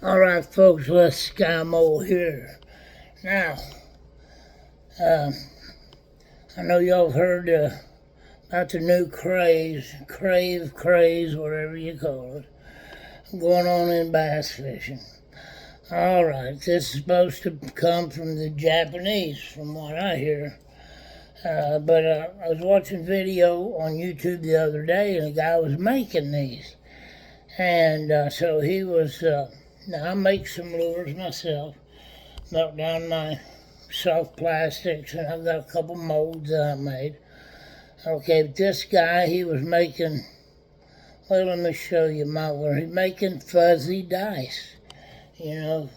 Alright folks, let's SkyMole here. Now, I know y'all have heard about the new craze, whatever you call it, going on in bass fishing. Alright, this is supposed to come from the Japanese, from what I hear. But I was watching video on YouTube the other day, and a guy was making these. And so he was... Now, I make some lures myself, melt down my soft plastics, and I've got a couple molds that I made. Okay, but this guy, he was making, well, let me show you my lure. He's making fuzzy dice. You know,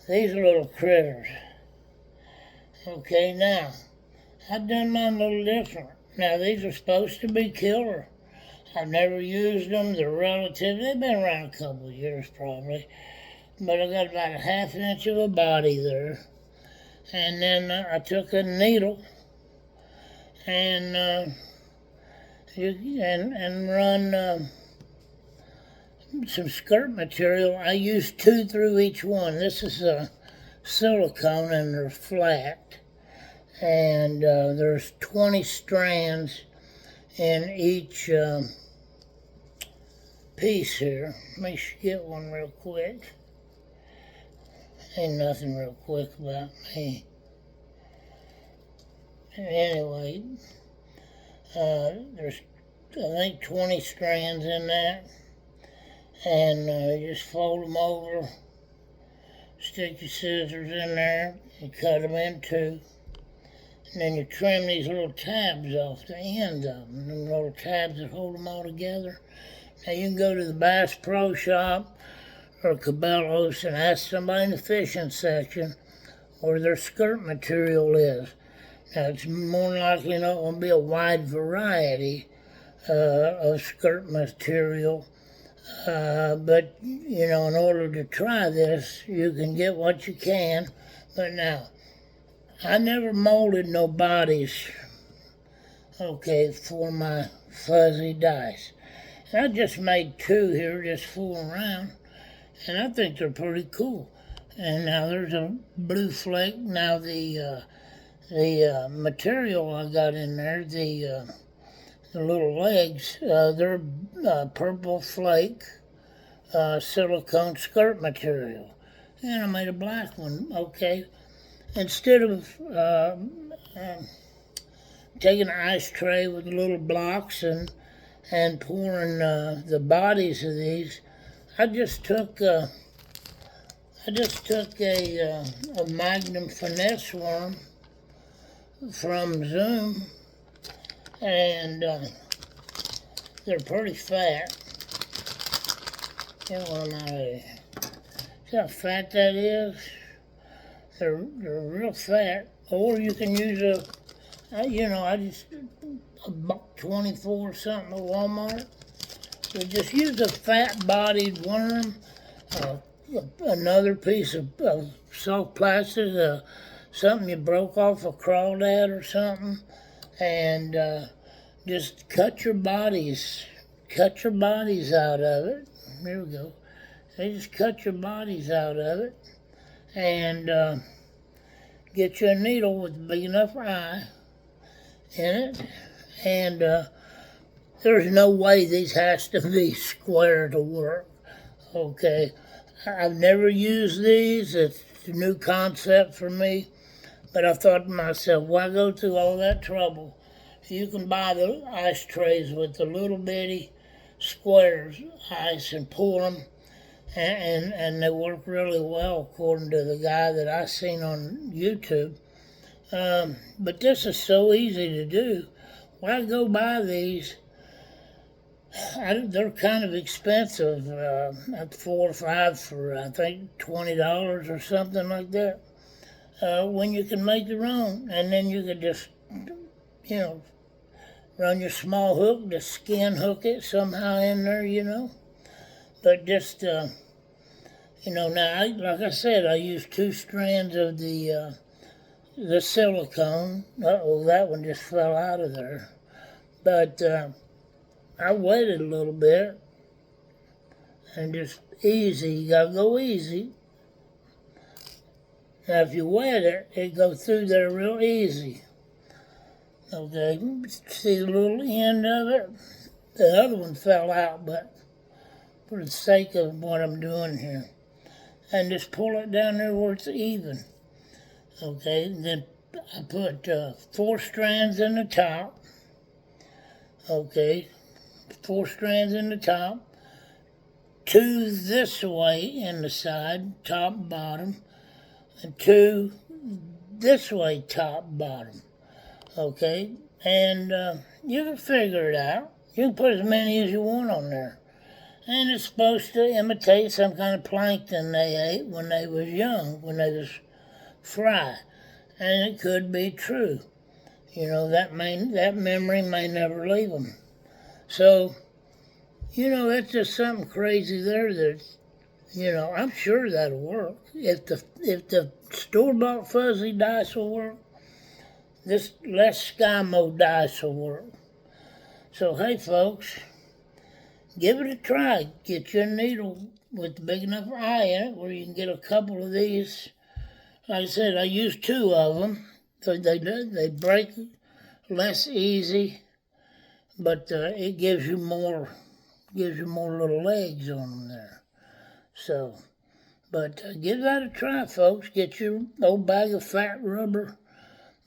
these little critters. Okay, now, I've done mine a little different. Now, these are supposed to be killer. I've never used them. They're relative. They've been around a couple of years, probably. But I got about a half an inch of a body there. And then I took a needle and run some skirt material. I used 2 through each one. This is a silicone and they're flat. And there's 20 strands in each piece here. Let me get one real quick. Ain't nothing real quick about me. Anyway, there's, I think, 20 strands in that. And you just fold them over, stick your scissors in there, and cut them in 2. And then you trim these little tabs off the ends of them, them little tabs that hold them all together. Now you can go to the Bass Pro Shop or Cabela's and ask somebody in the fishing section where their skirt material is. Now it's more than likely not going to be a wide variety of skirt material, but you know, in order to try this, you can get what you can. But now, I never molded no bodies, okay, for my fuzzy dice. And I just made 2 here, just fooling around. And I think they're pretty cool. And now there's a blue flake. Now the material I got in there, the little legs, they're purple flake silicone skirt material. And I made a black one, okay. Instead of taking an ice tray with little blocks and pouring the bodies of these, I just took a Magnum finesse worm from Zoom, and they're pretty fat. Get one out of here. See how fat that is? They're real fat. Or you can use I just a $1.24 something at Walmart. So just use a fat-bodied worm, another piece of soft plastic, something you broke off a crawdad or something, and just cut your bodies out of it. There we go. They just cut your bodies out of it, and get you a needle with a big enough eye in it, and there's no way these has to be square to work, okay? I've never used these. It's a new concept for me. But I thought to myself, why go through all that trouble? You can buy the ice trays with the little bitty squares ice and pour them, and they work really well according to the guy that I seen on YouTube. But this is so easy to do. Why go buy these? They're kind of expensive, at 4 or 5 for I think $20 or something like that. When you can make your own, and then you could just, run your small hook, just skin hook it somehow in there, But just, now, like I said, I used 2 strands of the silicone. Uh-oh, that one just fell out of there. But I waited a little bit and just easy. You gotta go easy. Now if you wet it, it goes through there real easy. Okay, see the little end of it? The other one fell out, but for the sake of what I'm doing here. And just pull it down there where it's even. Okay, then I put 4 strands in the top. Okay, 4 strands in the top. 2 this way in the side, top and bottom. And 2 this way, top and bottom. Okay, and you can figure it out. You can put as many as you want on there. And it's supposed to imitate some kind of plankton they ate when they was young, when they was fry. And it could be true. You know, that memory may never leave them. So, you know, that's just something crazy there that, you know, I'm sure that'll work. If the store-bought fuzzy dice will work, this less Skymo dice will work. So, hey, folks, give it a try. Get you a needle with a big enough eye in it where you can get a couple of these. Like I said, I used 2 of them. So they break less easy, but it gives you more little legs on them there. So, but give that a try, folks. Get your old bag of fat rubber.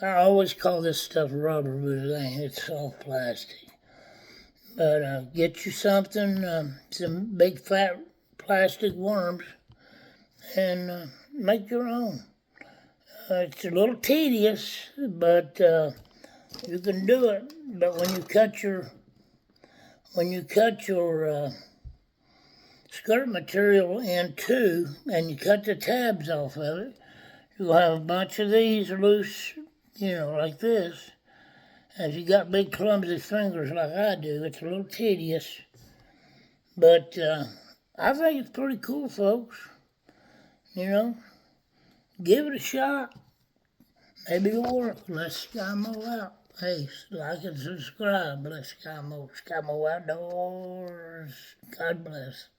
I always call this stuff rubber, but it ain't. It's soft plastic. But get you something, some big fat plastic worms, and make your own. It's a little tedious, but you can do it. But when you cut your skirt material in 2 and you cut the tabs off of it, you'll have a bunch of these loose, you know, like this. And if you got big clumsy fingers like I do, it's a little tedious. But I think it's pretty cool, folks. You know, give it a shot. Maybe it'll work. Let's Skymo out. Hey, like and subscribe. Let's Skymo Outdoors. God bless.